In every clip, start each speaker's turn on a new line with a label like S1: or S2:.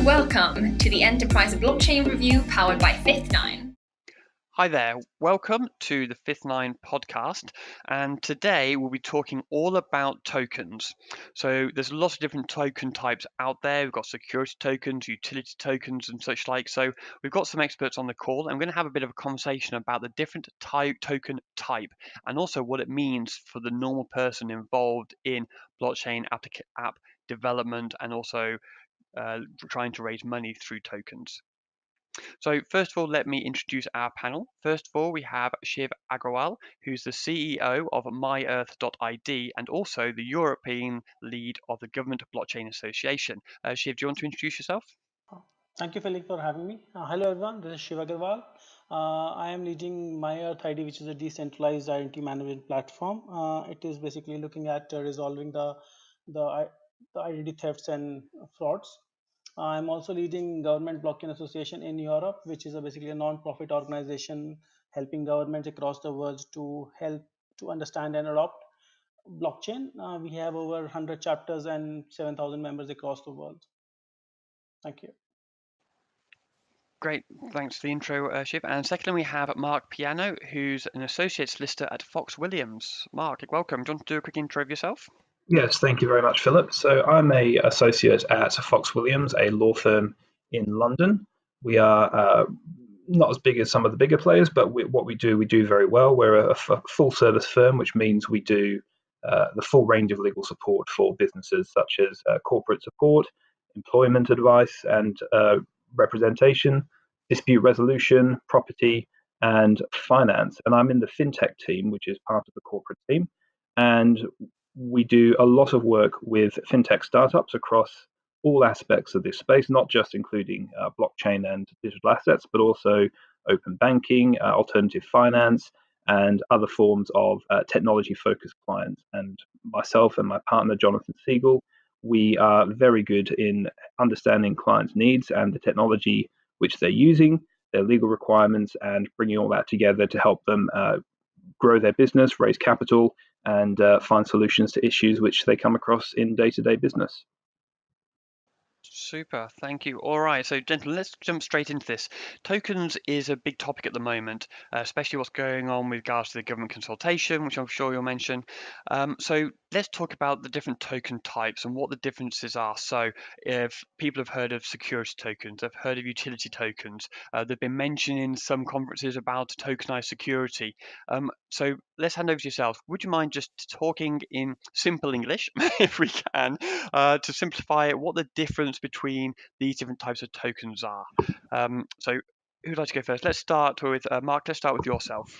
S1: welcome to the Enterprise Blockchain Review powered by Fifth9.
S2: Hi there, welcome to the Fifth9 podcast, and today we'll be talking all about tokens. So there's lots of different token types out there. We've got security tokens, utility tokens and such like. So we've got some experts on the call, and we're going to have a bit of a conversation about the different token type and also what it means for the normal person involved in blockchain app development and also trying to raise money through tokens. So first of all, let me introduce our panel. First of all, we have Shiv Aggarwal, who's the CEO of MyEarth.ID and also the European lead of the Government Blockchain Association. Shiv, do you want to introduce yourself?
S3: Thank you, Phillip, for having me. Hello, everyone. This is Shiv Aggarwal. I am leading MyEarth.ID, which is a decentralized identity management platform. It is basically looking at resolving the identity thefts and frauds. I'm also leading Government Blockchain Association in Europe, which is basically a non-profit organization helping governments across the world to help to understand and adopt blockchain. We have over 100 chapters and 7,000 members across the world. Thank you.
S2: Great, thanks for the intro, Shiv. And secondly, we have Marc Piano, who's an associate solicitor at Fox Williams. Marc, welcome. Do you want to do a quick intro of yourself?
S4: Yes, thank you very much, Philip. So I'm an associate at Fox Williams, a law firm in London. We are not as big as some of the bigger players, but what we do very well. We're a full-service firm, which means we do the full range of legal support for businesses, such as corporate support, employment advice and representation, dispute resolution, property, and finance. And I'm in the FinTech team, which is part of the corporate team. And we do a lot of work with FinTech startups across all aspects of this space, not just including blockchain and digital assets, but also open banking, alternative finance, and other forms of technology-focused clients. And myself and my partner, Jonathan Siegel, we are very good in understanding clients' needs and the technology which they're using, their legal requirements, and bringing all that together to help them grow their business, raise capital, and find solutions to issues which they come across in day-to-day business.
S2: Super, thank you. All right, so gentlemen, let's jump straight into this. Tokens is a big topic at the moment, especially what's going on with regards to the government consultation, which I'm sure you'll mention. So let's talk about the different token types and what the differences are. So if people have heard of security tokens, they've heard of utility tokens, they've been mentioned in some conferences about tokenized security. So let's hand over to yourself. Would you mind just talking in simple English, if we can, to simplify it, what the difference between these different types of tokens are? So who'd like to go first? Let's start with Marc. Let's start with yourself.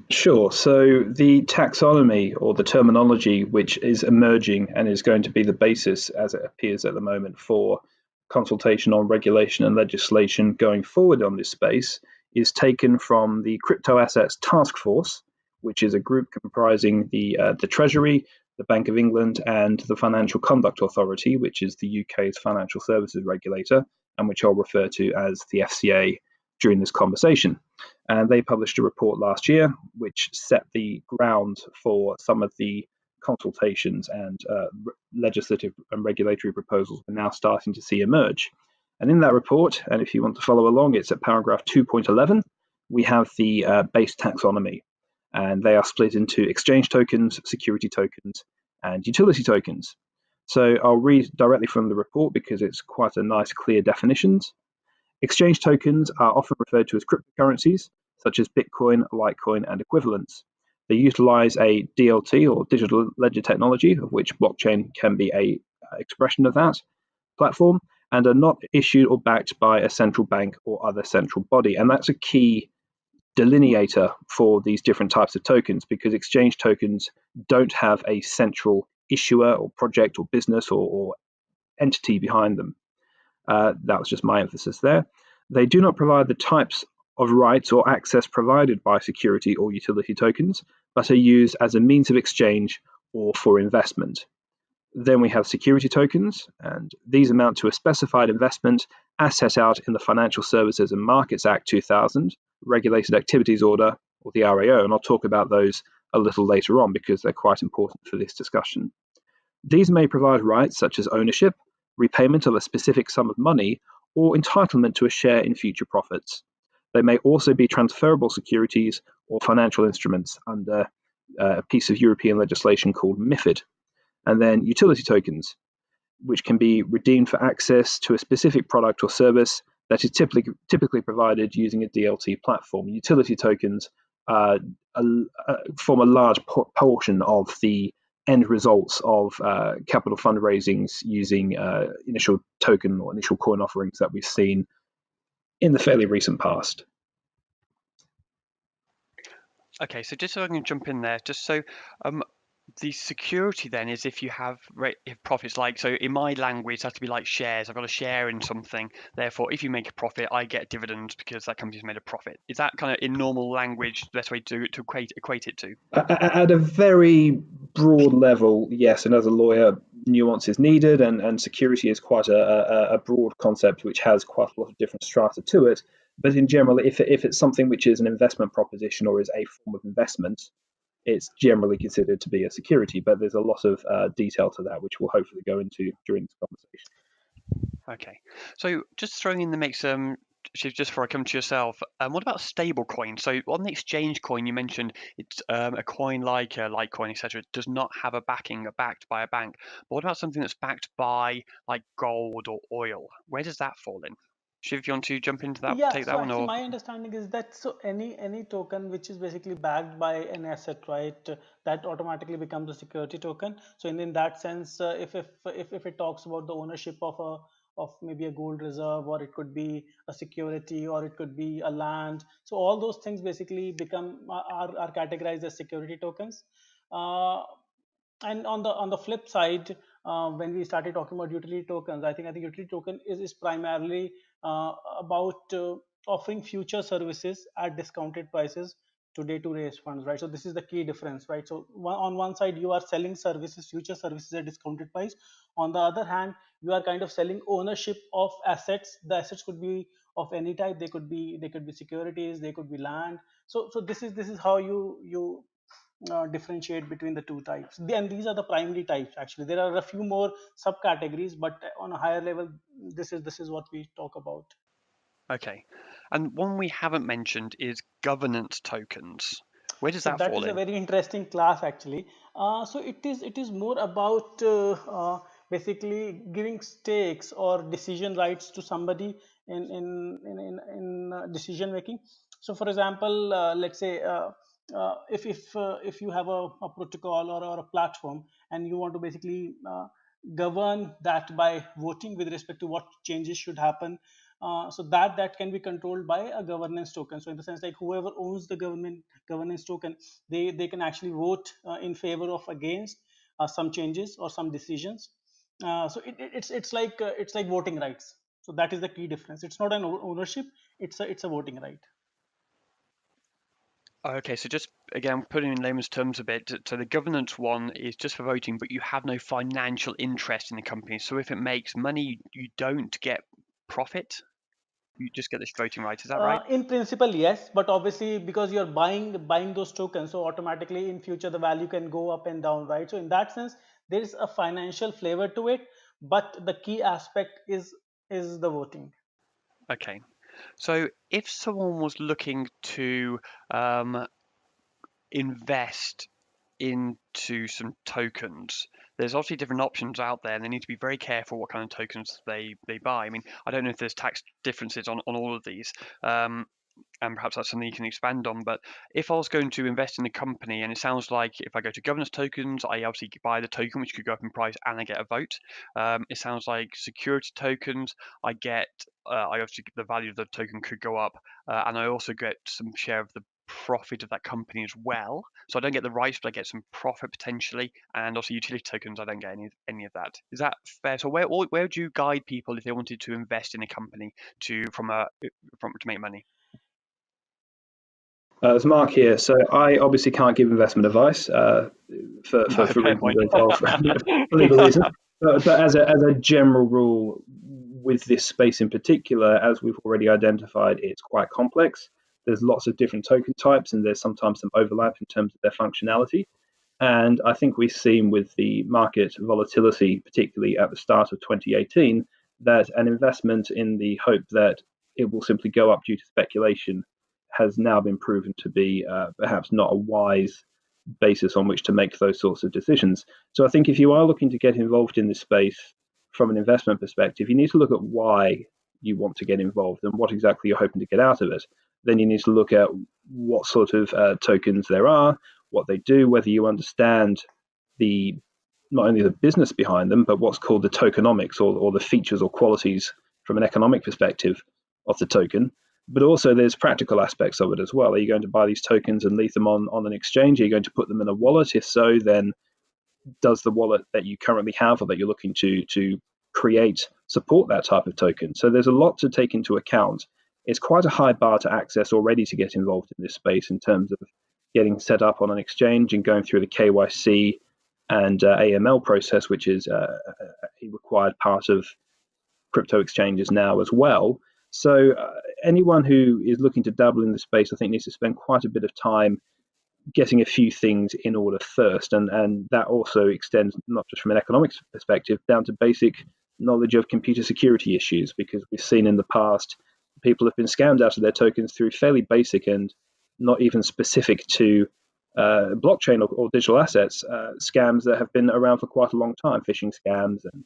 S4: Sure. So the taxonomy or the terminology which is emerging and is going to be the basis, as it appears at the moment, for consultation on regulation and legislation going forward on this space is taken from the Crypto Assets Task Force, which is a group comprising the Treasury, the Bank of England, and the Financial Conduct Authority, which is the UK's financial services regulator, and which I'll refer to as the FCA during this conversation. And they published a report last year, which set the ground for some of the consultations and legislative and regulatory proposals we're now starting to see emerge. And in that report, and if you want to follow along, it's at paragraph 2.11, we have the base taxonomy. And they are split into exchange tokens, security tokens, and utility tokens. So I'll read directly from the report because it's quite a nice, clear definitions. Exchange tokens are often referred to as cryptocurrencies, such as Bitcoin, Litecoin, and equivalents. They utilize a DLT, or digital ledger technology, of which blockchain can be an expression of that platform, and are not issued or backed by a central bank or other central body. And that's a key delineator for these different types of tokens, because exchange tokens don't have a central issuer or project or business or entity behind them. That was just my emphasis there. They do not provide the types of rights or access provided by security or utility tokens, but are used as a means of exchange or for investment. Then we have security tokens, and these amount to a specified investment as set out in the Financial Services and Markets Act 2000, Regulated Activities Order, or the RAO, and I'll talk about those a little later on because they're quite important for this discussion. These may provide rights such as ownership, repayment of a specific sum of money, or entitlement to a share in future profits. They may also be transferable securities or financial instruments under a piece of European legislation called MiFID. And then utility tokens, which can be redeemed for access to a specific product or service that is typically provided using a DLT platform. Utility tokens form a large portion of the end results of capital fundraisings using initial token or initial coin offerings that we've seen in the fairly recent past.
S2: Okay, so just so I can jump in there, just so the security then is if you have profits, like, so in my language, it has to be like shares. I've got a share in something. Therefore, if you make a profit, I get dividends because that company's made a profit. Is that kind of in normal language the best way to equate it to?
S4: At a very broad level, yes. And as a lawyer, nuance is needed, and security is quite a broad concept which has quite a lot of different strata to it. But in general, if it's something which is an investment proposition or is a form of investment, it's generally considered to be a security, but there's a lot of detail to that, which we'll hopefully go into during this conversation.
S2: Okay, so just throwing in the mix, Shiv, just before I come to yourself, what about stable coins? So on the exchange coin, you mentioned it's a coin like Litecoin, etc. does not have a backing backed by a bank. But what about something that's backed by like gold or oil? Where does that fall in? Shiv, if you want to jump into that,
S3: Yeah,
S2: take
S3: so
S2: that one,
S3: actually
S2: or
S3: my understanding is that any token which is basically backed by an asset, right, that automatically becomes a security token. So in that sense, if it talks about the ownership of maybe a gold reserve, or it could be a security, or it could be a land, so all those things basically become are categorized as security tokens. And on the flip side, when we started talking about utility tokens, I think utility token is primarily about offering future services at discounted prices today to raise funds, right? So this is the key difference, right? So on one side you are selling services, future services at discounted price. On the other hand, you are kind of selling ownership of assets. The assets could be of any type. They could be securities, they could be land. So this is how you differentiate between the two types. And these are the primary types. Actually, there are a few more subcategories, but on a higher level, this is what we talk about.
S2: okay. And one we haven't mentioned is governance tokens. Where does
S3: So
S2: that
S3: that
S2: fall
S3: is a
S2: in?
S3: very interesting class, actually. So it is more about basically giving stakes or decision rights to somebody in decision making. So for example, let's say if you have a protocol or a platform, and you want to basically govern that by voting with respect to what changes should happen, so that can be controlled by a governance token. So in the sense, like, whoever owns the governance token, they can actually vote in favor of against some changes or some decisions. So it's like voting rights. So that is the key difference. It's not an ownership, it's a voting right.
S2: Okay, so just again, putting in layman's terms a bit, so the governance one is just for voting, but you have no financial interest in the company. So if it makes money, you don't get profit. You just get this voting right. Is that right?
S3: In principle, yes, but obviously because you're buying those tokens, so automatically in future the value can go up and down, right? So in that sense, there is a financial flavor to it, but the key aspect is the voting.
S2: Okay. So if someone was looking to invest into some tokens, there's obviously different options out there, and they need to be very careful what kind of tokens they buy. I mean, I don't know if there's tax differences on all of these, and perhaps that's something you can expand on. But if I was going to invest in a company, and it sounds like if I go to governance tokens, I obviously buy the token, which could go up in price, and I get a vote. It sounds like security tokens, I obviously the value of the token could go up, and I also get some share of the profit of that company as well. So I don't get the rights, but I get some profit potentially. And also utility tokens, I don't get any of that. Is that fair? So where would you guide people if they wanted to invest in a company to make money?
S4: It's Marc here. So I obviously can't give investment advice for
S2: No, fair
S4: reasons
S2: point.
S4: of for legal reasons. But as a general rule, with this space in particular, as we've already identified, it's quite complex. There's lots of different token types, and there's sometimes some overlap in terms of their functionality. And I think we've seen with the market volatility, particularly at the start of 2018, that an investment in the hope that it will simply go up due to speculation has now been proven to be perhaps not a wise basis on which to make those sorts of decisions. So I think if you are looking to get involved in this space from an investment perspective, you need to look at why you want to get involved and what exactly you're hoping to get out of it. Then you need to look at what sort of tokens there are, what they do, whether you understand not only the business behind them, but what's called the tokenomics or the features or qualities from an economic perspective of the token. But also there's practical aspects of it as well. Are you going to buy these tokens and leave them on an exchange? Are you going to put them in a wallet? If so, then does the wallet that you currently have or that you're looking to create support that type of token? So there's a lot to take into account. It's quite a high bar to access already to get involved in this space in terms of getting set up on an exchange and going through the KYC and AML process, which is a required part of crypto exchanges now as well. So anyone who is looking to dabble in the space, I think, needs to spend quite a bit of time getting a few things in order first. And that also extends not just from an economics perspective down to basic knowledge of computer security issues, because we've seen in the past people have been scammed out of their tokens through fairly basic and not even specific to blockchain or digital assets, scams that have been around for quite a long time, phishing scams and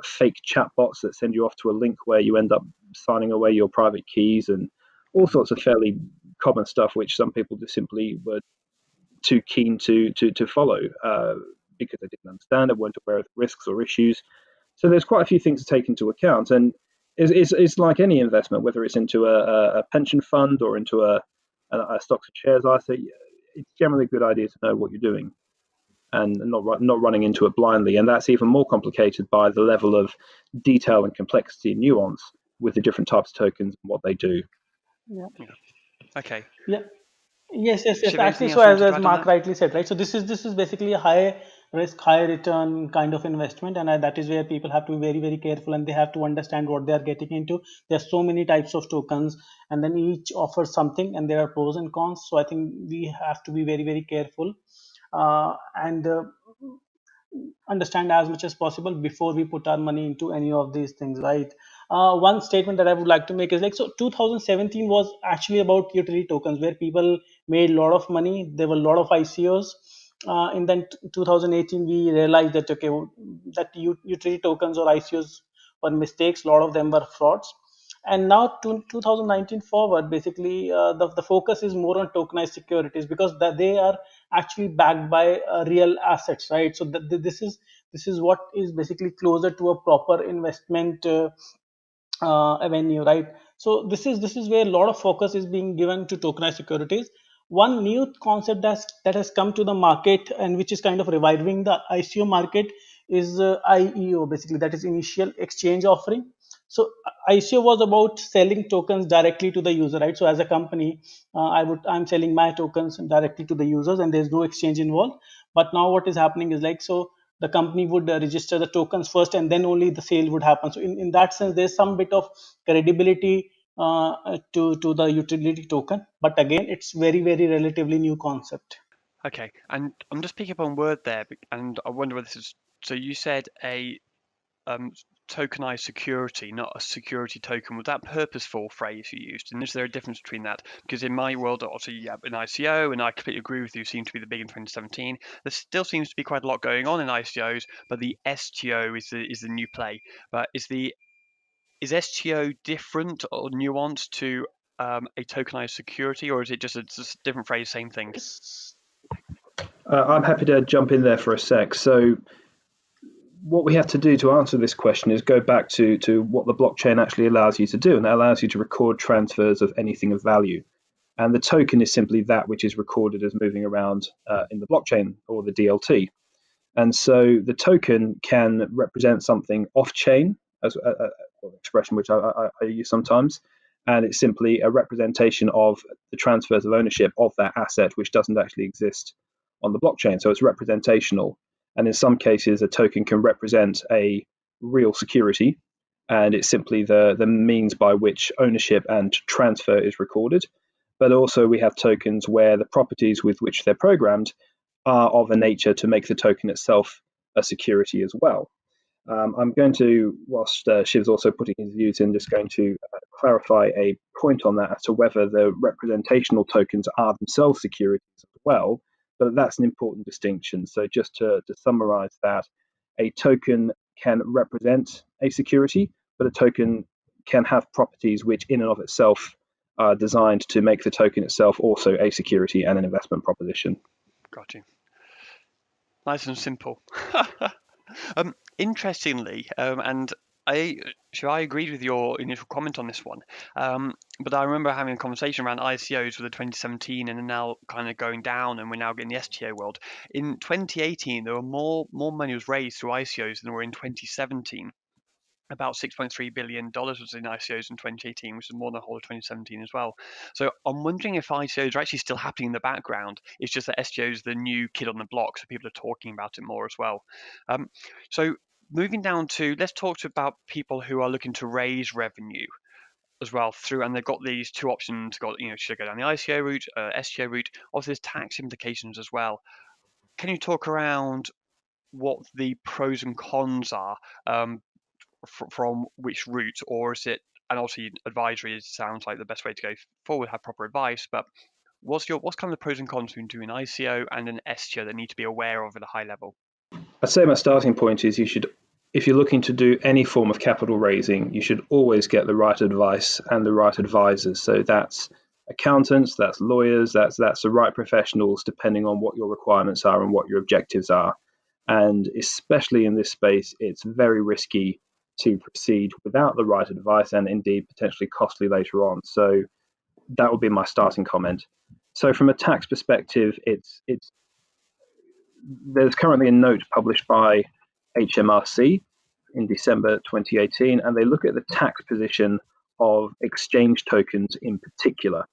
S4: fake chatbots that send you off to a link where you end up signing away your private keys and all sorts of fairly common stuff, which some people just simply were too keen to follow because they didn't understand it, weren't aware of the risks or issues. So there's quite a few things to take into account, and it's like any investment, whether it's into a pension fund or into a stocks and shares ISA. It's generally a good idea to know what you're doing and not running into it blindly. And that's even more complicated by the level of detail and complexity and nuance with the different types of tokens and what they do.
S3: Yeah.
S2: Okay.
S3: Yeah. Yes.
S2: Shiv,
S3: Actually,
S2: anything
S3: so
S2: else you want to
S3: as
S2: add on
S3: Marc
S2: that?
S3: rightly said, right? So this is basically a high risk, high return kind of investment, and that is where people have to be very, very careful, and they have to understand what they are getting into. There's so many types of tokens, and then each offers something, and there are pros and cons. So I think we have to be very, very careful and understand as much as possible before we put our money into any of these things, right? One statement that I would like to make is like, so 2017 was actually about utility tokens where people made a lot of money. There were a lot of ICOs. In then 2018, we realized that, okay, that utility tokens or ICOs were mistakes. A lot of them were frauds. And now to 2019 forward, basically the focus is more on tokenized securities because they are actually backed by real assets, right? So this is what is basically closer to a proper investment avenue, right? So this is where a lot of focus is being given to tokenized securities. One new concept that has come to the market and which is kind of reviving the ICO market is IEO, basically, that is initial exchange offering. So ICO was about selling tokens directly to the user, right? So as a company, I'm selling my tokens directly to the users, and there's no exchange involved. But now what is happening is like, so the company would register the tokens first, and then only the sale would happen. So in that sense, there's some bit of credibility to the utility token, but again, it's very, very relatively new concept.
S2: Okay, and I'm just picking up on word there, and I wonder whether this is, so you said a tokenized security, not a security token. Was that purposeful phrase you used? And is there a difference between that? Because in my world, obviously, you have an ICO, and I completely agree with you, seemed to be the big in 2017. There still seems to be quite a lot going on in ICOs, but the STO is the new play. But is STO different or nuanced to a tokenized security, or is it just a different phrase, same thing?
S4: I'm happy to jump in there for a sec. So what we have to do to answer this question is go back to what the blockchain actually allows you to do, and that allows you to record transfers of anything of value. And the token is simply that which is recorded as moving around in the blockchain, or the DLT. And so the token can represent something off-chain, as an expression which I use sometimes, and it's simply a representation of the transfers of ownership of that asset which doesn't actually exist on the blockchain. So it's representational. And in some cases, a token can represent a real security, and it's simply the means by which ownership and transfer is recorded. But also we have tokens where the properties with which they're programmed are of a nature to make the token itself a security as well. I'm going to, whilst Shiv's also putting his views in, just going to clarify a point on that as to whether the representational tokens are themselves securities as well, but that's an important distinction. So just to summarize that, a token can represent a security, but a token can have properties which in and of itself are designed to make the token itself also a security and an investment proposition.
S2: Got you. Nice and simple. Interestingly, and I agreed with your initial comment on this one, but I remember having a conversation around ICOs for the 2017 and now kind of going down, and we're now getting the STO world. In 2018, there were more money was raised through ICOs than were in 2017. About $6.3 billion was in ICOs in 2018, which is more than the whole of 2017 as well. So I'm wondering if ICOs are actually still happening in the background. It's just that STO is the new kid on the block, so people are talking about it more as well. So moving down to, let's talk about people who are looking to raise revenue as well through, and they've got these two options. Should I go down the ICO route, STO route? Obviously, there's tax implications as well. Can you talk around what the pros and cons are? From which route, or is it, and obviously advisory sounds like the best way to go forward, have proper advice, but what's kind of the pros and cons between doing ICO and an STO that need to be aware of at a high level?
S4: I'd say my starting point is if you're looking to do any form of capital raising, you should always get the right advice and the right advisors. So that's accountants, that's lawyers, that's the right professionals, depending on what your requirements are and what your objectives are. And especially in this space, it's very risky to proceed without the right advice, and indeed potentially costly later on. So that would be my starting comment. So from a tax perspective, there's currently a note published by HMRC in December 2018, and they look at the tax position of exchange tokens in particular.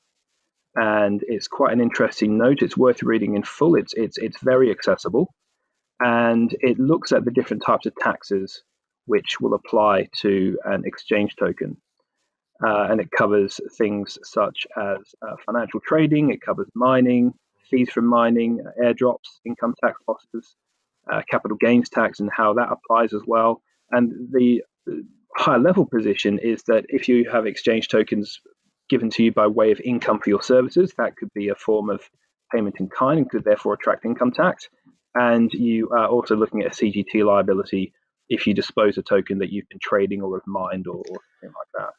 S4: And it's quite an interesting note. It's worth reading in full. It's very accessible, and it looks at the different types of taxes which will apply to an exchange token. And it covers things such as financial trading, it covers mining, fees from mining, airdrops, income tax losses, capital gains tax, and how that applies as well. And the high level position is that if you have exchange tokens given to you by way of income for your services, that could be a form of payment in kind and could therefore attract income tax. And you are also looking at a CGT liability if you dispose a token that you've been trading or have mined or something like that.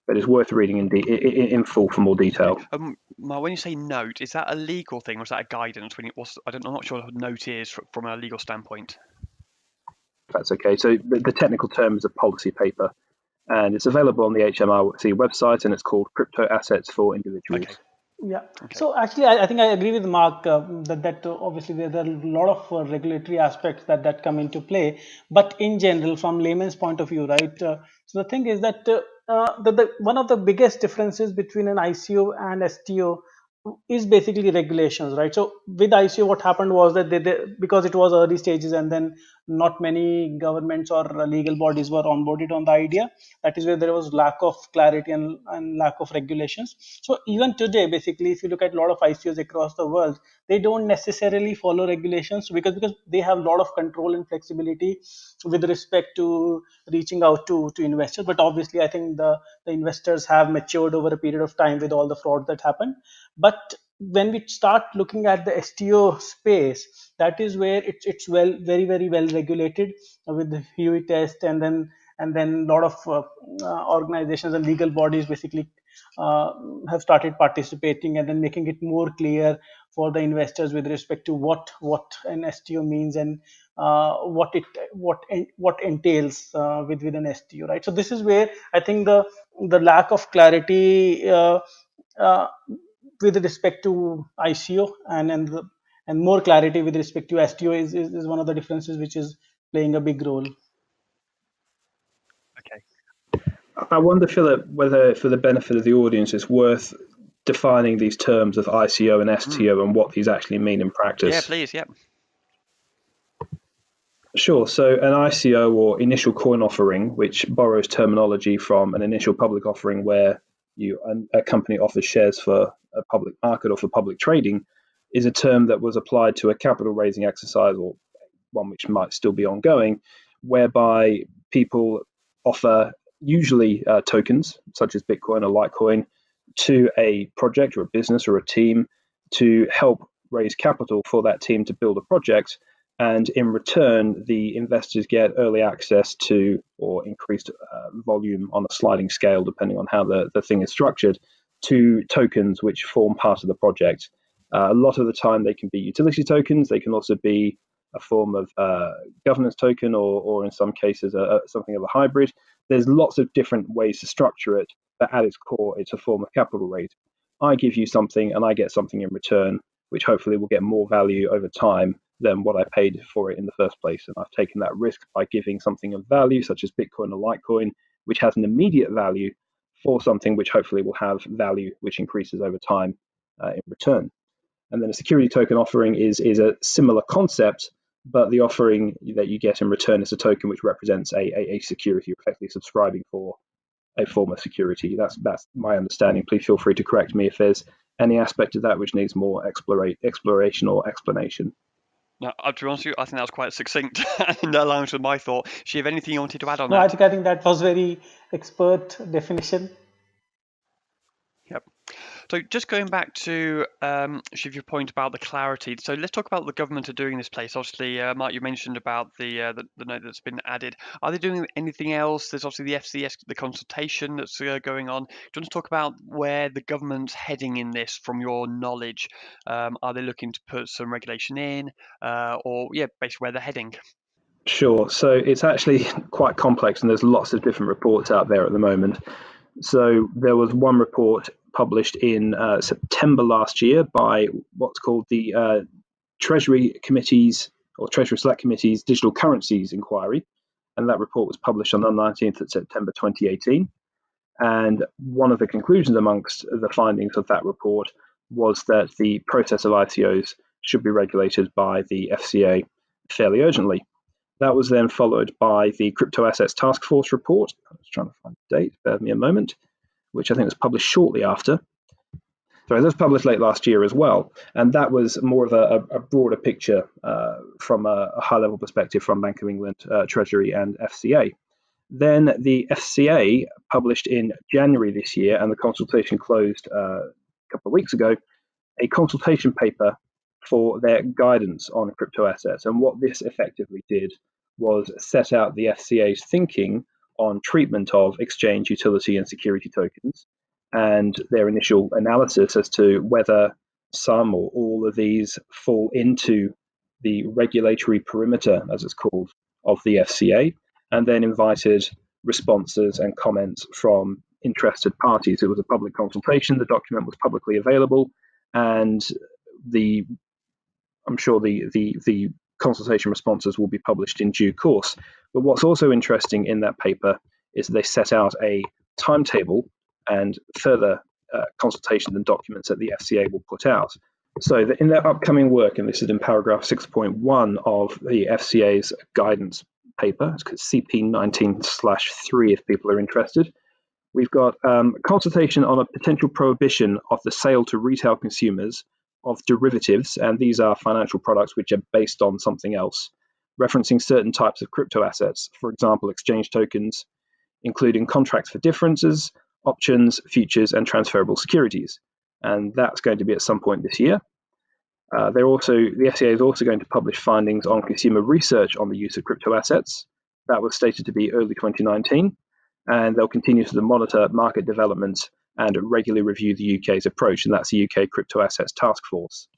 S4: But it's worth reading in full for more detail.
S2: When you say note, is that a legal thing or is that a guidance? I'm not sure what a note is from a legal standpoint.
S4: That's okay. So the technical term is a policy paper, and it's available on the HMRC website, and it's called Crypto Assets for Individuals.
S2: Okay.
S3: Yeah.
S2: Okay.
S3: So actually, I think I agree with Marc that obviously there are a lot of regulatory aspects that come into play. But in general, from layman's point of view, right? So the thing is that one of the biggest differences between an ICO and STO is basically regulations, right? So with ICO, what happened was that because it was early stages and then not many governments or legal bodies were onboarded on the idea. That is where there was lack of clarity and lack of regulations. So even today, basically, if you look at a lot of ICOs across the world, they don't necessarily follow regulations because they have a lot of control and flexibility with respect to reaching out to investors. But obviously, I think the investors have matured over a period of time with all the fraud that happened. But when we start looking at the STO space, that is where it's very well regulated with the HUI test, and then a lot of organizations and legal bodies basically have started participating and then making it more clear for the investors with respect to what an STO means and what entails with an STO, right? So this is where I think the lack of clarity with respect to ICO and more clarity with respect to STO is one of the differences which is playing a big role.
S2: Okay.
S4: I wonder, Phillip, whether for the benefit of the audience, it's worth defining these terms of ICO and STO and what these actually mean in practice.
S2: Yeah, please. Yeah.
S4: Sure. So an ICO, or initial coin offering, which borrows terminology from an initial public offering where a company offers shares for a public market or for public trading, is a term that was applied to a capital raising exercise, or one which might still be ongoing, whereby people offer usually tokens such as Bitcoin or Litecoin to a project or a business or a team to help raise capital for that team to build a project. And in return, the investors get early access to or increased volume on a sliding scale, depending on how the thing is structured, to tokens which form part of the project. A lot of the time, they can be utility tokens. They can also be a form of governance token, or in some cases, something of a hybrid. There's lots of different ways to structure it, but at its core, it's a form of capital raise. I give you something and I get something in return, which hopefully will get more value over time than what I paid for it in the first place. And I've taken that risk by giving something of value, such as Bitcoin or Litecoin, which has an immediate value, for something which hopefully will have value, which increases over time in return. And then a security token offering is a similar concept, but the offering that you get in return is a token which represents a security. You're effectively subscribing for a form of security. That's my understanding. Please feel free to correct me if there's any aspect of that which needs more exploration or explanation.
S2: Now, to be honest with you, I think that was quite succinct and aligns with my thought. Shiv, anything you wanted to add on
S3: No,
S2: that?
S3: I think that was very expert definition.
S2: Yep. So just going back to Shiv, your point about the clarity. So let's talk about what the government are doing in this place. Obviously, Marc, you mentioned about the note that's been added. Are they doing anything else? There's obviously the FCS, the consultation that's going on. Do you want to talk about where the government's heading in this from your knowledge? Are they looking to put some regulation in, or basically where they're heading?
S4: Sure. So it's actually quite complex, and there's lots of different reports out there at the moment. So there was one report published in September last year by what's called the Treasury Committee's or Treasury Select Committee's Digital Currencies Inquiry, and that report was published on the 19th of September 2018. And one of the conclusions amongst the findings of that report was that the process of ICOs should be regulated by the FCA fairly urgently. That was then followed by the Crypto Assets Task Force report. I was trying to find the date, bear with me a moment, which I think was published shortly after. Sorry, that was published late last year as well. And that was more of a broader picture from a high-level perspective from Bank of England, Treasury, and FCA. Then the FCA published in January this year, and the consultation closed a couple of weeks ago, a consultation paper for their guidance on crypto assets. And what this effectively did was set out the FCA's thinking on treatment of exchange, utility, and security tokens, and their initial analysis as to whether some or all of these fall into the regulatory perimeter, as it's called, of the FCA, and then invited responses and comments from interested parties. It was a public consultation. The document was publicly available, and I'm sure the consultation responses will be published in due course. But what's also interesting in that paper is they set out a timetable and further consultations and documents that the FCA will put out. So that in their upcoming work, and this is in paragraph 6.1 of the FCA's guidance paper, it's CP19/3 if people are interested, we've got consultation on a potential prohibition of the sale to retail consumers of derivatives, and these are financial products which are based on something else, referencing certain types of crypto assets, for example, exchange tokens, including contracts for differences, options, futures, and transferable securities. And that's going to be at some point this year. The FCA is also going to publish findings on consumer research on the use of crypto assets. That was stated to be early 2019, and they'll continue to monitor market developments and regularly review the UK's approach, and that's the UK Crypto Assets Task Force.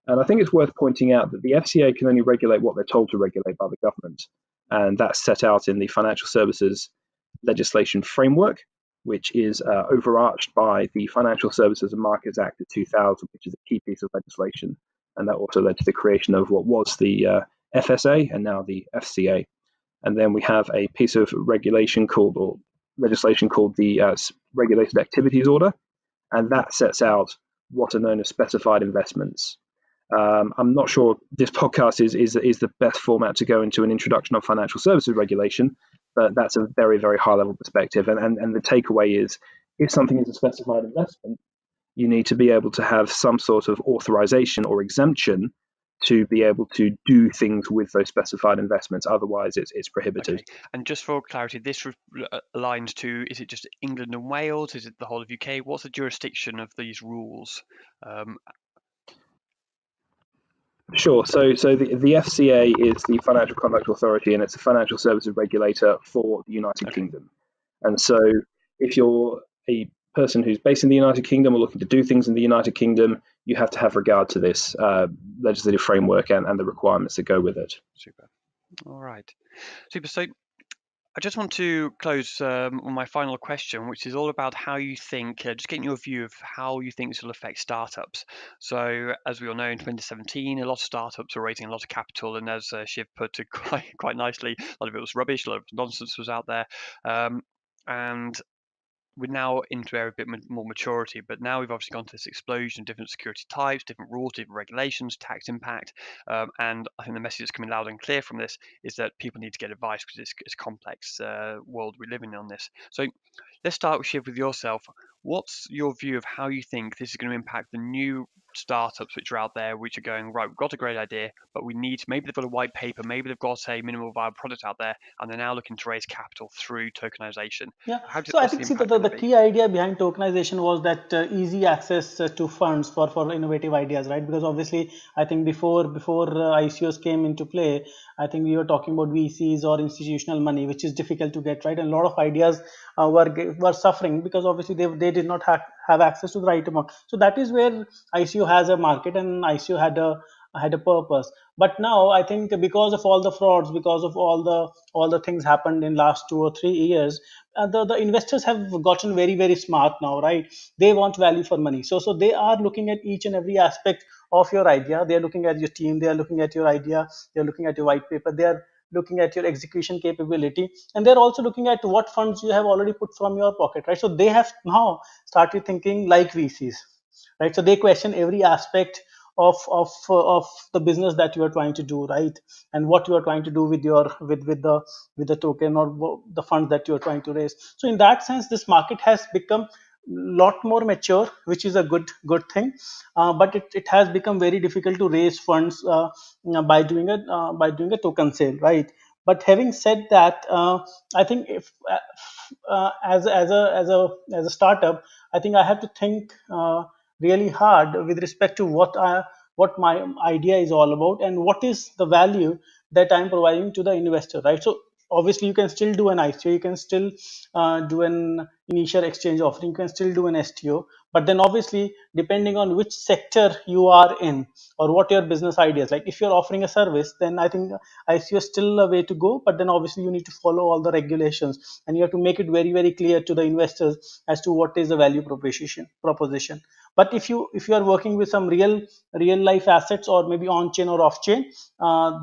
S4: And I think it's worth pointing out that the FCA can only regulate what they're told to regulate by the government, and that's set out in the Financial Services Legislation Framework, which is overarched by the Financial Services and Markets Act of 2000, which is a key piece of legislation, and that also led to the creation of what was the FSA and now the FCA. And then we have a piece of legislation called the Regulated Activities Order, and that sets out what are known as specified investments. I'm not sure this podcast is the best format to go into an introduction of financial services regulation, but that's a very, very high level perspective. And the takeaway is, if something is a specified investment, you need to be able to have some sort of authorization or exemption to be able to do things with those specified investments. Otherwise, it's prohibited.
S2: Okay. And just for clarity, this aligns to, is it just England and Wales? Is it the whole of UK? What's the jurisdiction of these rules?
S4: Sure. So the FCA is the Financial Conduct Authority, and it's a financial services regulator for the United Kingdom. And so if you're a person who's based in the United Kingdom or looking to do things in the United Kingdom, you have to have regard to this legislative framework and the requirements that go with it.
S2: Super. All right. Super. So I just want to close on my final question, which is all about how you think, just getting your view of how you think this will affect startups. So, as we all know, in 2017, a lot of startups were raising a lot of capital, and as Shiv put it quite nicely, a lot of it was rubbish, a lot of nonsense was out there, and we're now into a bit more maturity, but now we've obviously gone to this explosion of different security types, different rules, different regulations, tax impact, and I think the message that's coming loud and clear from this is that people need to get advice because it's a complex world we live in on this. So let's start with Shiv with yourself. What's your view of how you think this is going to impact the new startups which are out there, which are going, right, we've got a great idea, but we need, maybe they've got a white paper, maybe they've got a minimal viable product out there, and they're now looking to raise capital through tokenization.
S3: Yeah, so I think the key idea behind tokenization was that easy access to funds for innovative ideas, right? Because obviously, I think before ICOs came into play, I think we were talking about VCs or institutional money, which is difficult to get, right? And a lot of ideas were suffering because obviously they did not have access to the right amount. So that is where ICO has a market and ICO had a purpose. But now I think because of all the frauds, because of all the things happened in last 2 or 3 years, the investors have gotten very, very smart now, right? They want value for money. So they are looking at each and every aspect of your idea. They are looking at your team. They are looking at your idea. They are looking at your white paper. They are looking at your execution capability, and they're also looking at what funds you have already put from your pocket, right? So they have now started thinking like VCs, right? So they question every aspect of the business that you are trying to do, right? And what you are trying to do with the token or the funds that you are trying to raise. So in that sense, this market has become lot more mature, which is a good thing, but it has become very difficult to raise funds by doing a token sale, right? But having said that, I think if as a startup, I think I have to think really hard with respect to what my idea is all about and what is the value that I'm providing to the investor, right? So obviously you can still do an ICO, you can still do an initial exchange offering, you can still do an STO, but then obviously depending on which sector you are in or what your business idea is, like if you're offering a service, then I think ICO is still a way to go, but then obviously you need to follow all the regulations and you have to make it very, very clear to the investors as to what is the value proposition. But if you are working with some real life assets or maybe on chain or off chain,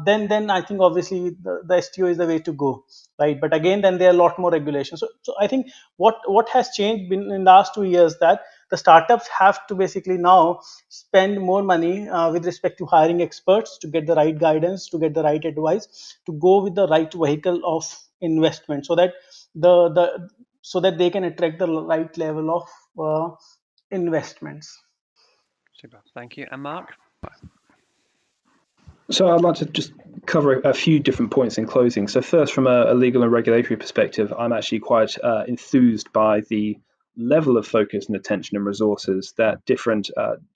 S3: then I think obviously the STO is the way to go, right? But again, then there are a lot more regulations. So I think what has changed in the last 2 years, that the startups have to basically now spend more money with respect to hiring experts to get the right guidance, to get the right advice, to go with the right vehicle of investment, so that so that they can attract the right level of investments.
S2: Super. Thank you. And Marc?
S4: So I'd like to just cover a few different points in closing. So first, from a legal and regulatory perspective, I'm actually quite enthused by the level of focus and attention and resources that different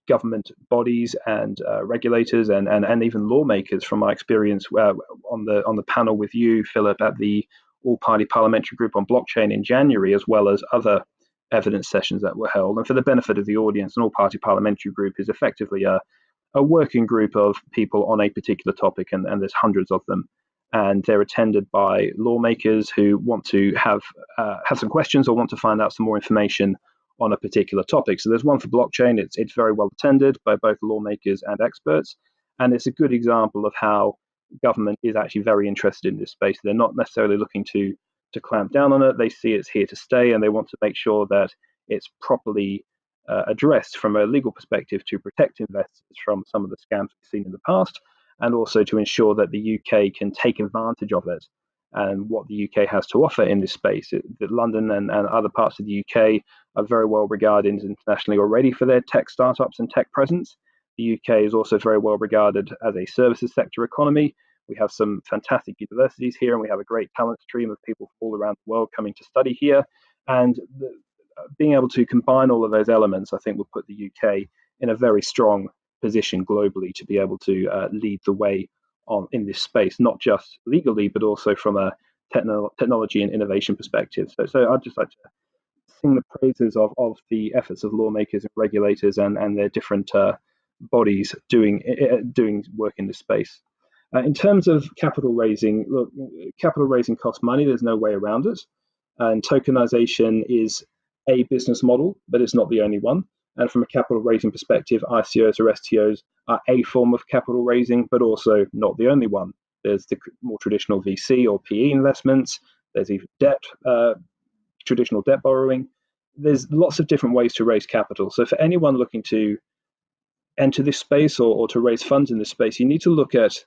S4: government bodies and regulators and even lawmakers, from my experience on the panel with you, Phillip, at the All-Party Parliamentary Group on Blockchain in January, as well as other evidence sessions that were held. And for the benefit of the audience, an All-Party Parliamentary Group is effectively a working group of people on a particular topic, and there's hundreds of them, and they're attended by lawmakers who want to have some questions or want to find out some more information on a particular topic. So there's one for blockchain. It's very well attended by both lawmakers and experts, and it's a good example of how government is actually very interested in this space. They're not necessarily looking to clamp down on it. They see it's here to stay, and they want to make sure that it's properly addressed from a legal perspective to protect investors from some of the scams we've seen in the past, and also to ensure that the UK can take advantage of it and what the UK has to offer in this space. That London and other parts of the UK are very well regarded internationally already for their tech startups and tech presence, The UK is also very well regarded as a services sector economy. We have some fantastic universities here, and we have a great talent stream of people all around the world coming to study here. And being able to combine all of those elements, I think, will put the UK in a very strong position globally to be able to lead the way in this space, not just legally, but also from a technology and innovation perspective. So I'd just like to sing the praises of the efforts of lawmakers and regulators and their different bodies doing work in this space. In terms of capital raising, look, capital raising costs money. There's no way around it. And tokenization is a business model, but it's not the only one. And from a capital raising perspective, ICOs or STOs are a form of capital raising, but also not the only one. There's the more traditional VC or PE investments. There's even debt, traditional debt borrowing. There's lots of different ways to raise capital. So for anyone looking to enter this space or to raise funds in this space, you need to look at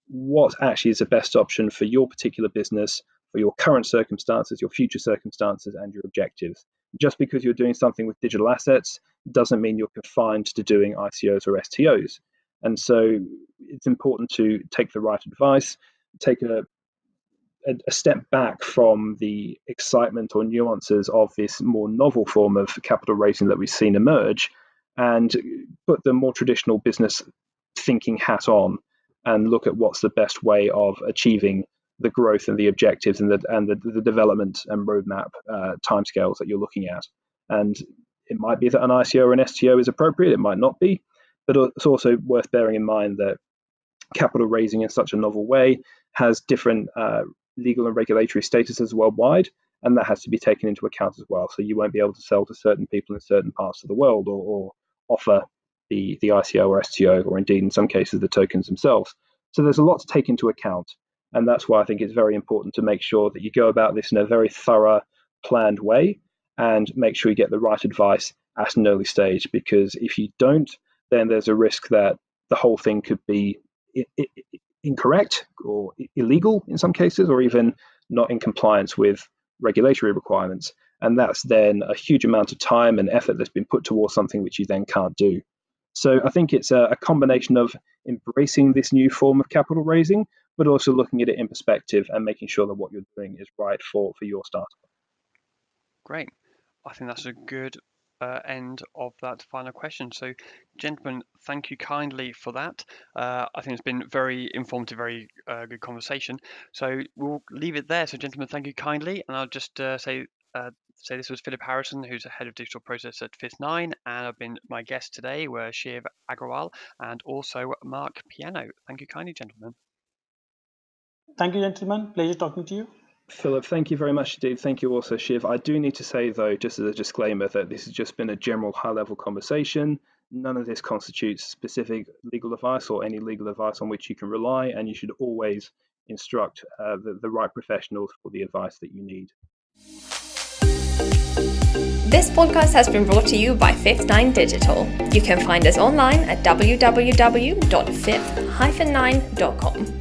S4: what actually is the best option for your particular business, for your current circumstances, your future circumstances, and your objectives. Just because you're doing something with digital assets doesn't mean you're confined to doing ICOs or STOs. And so it's important to take the right advice, take a step back from the excitement or nuances of this more novel form of capital raising that we've seen emerge, and put the more traditional business thinking hat on and look at what's the best way of achieving the growth and the objectives and the development and roadmap timescales that you're looking at. And it might be that an ICO or an STO is appropriate, it might not be, but it's also worth bearing in mind that capital raising in such a novel way has different legal and regulatory statuses worldwide, and that has to be taken into account as well. So you won't be able to sell to certain people in certain parts of the world or offer the ICO or STO, or indeed in some cases the tokens themselves. So there's a lot to take into account, and that's why I think it's very important to make sure that you go about this in a very thorough, planned way, and make sure you get the right advice at an early stage, because if you don't, then there's a risk that the whole thing could be incorrect or illegal in some cases, or even not in compliance with regulatory requirements. And that's then a huge amount of time and effort that's been put towards something which you then can't do. So I think it's a combination of embracing this new form of capital raising, but also looking at it in perspective and making sure that what you're doing is right for your startup.
S2: Great. I think that's a good end of that final question. So, gentlemen, thank you kindly for that. I think it's been very informative, very good conversation. So we'll leave it there. So, gentlemen, thank you kindly. And I'll just say this was Philip Harrison, who's the head of digital process at Fifth9, and I've been my guests today were Shiv, Aggarwal, and also Marc Piano. Thank you kindly, gentlemen.
S3: Thank you, gentlemen. Pleasure talking to you.
S4: Philip, thank you very much indeed. Thank you also, Shiv. I do need to say, though, just as a disclaimer, that this has just been a general high-level conversation. None of this constitutes specific legal advice or any legal advice on which you can rely, and you should always instruct the right professionals for the advice that you need.
S1: This podcast has been brought to you by Fifth9 Digital. You can find us online at www.fifth-9.com.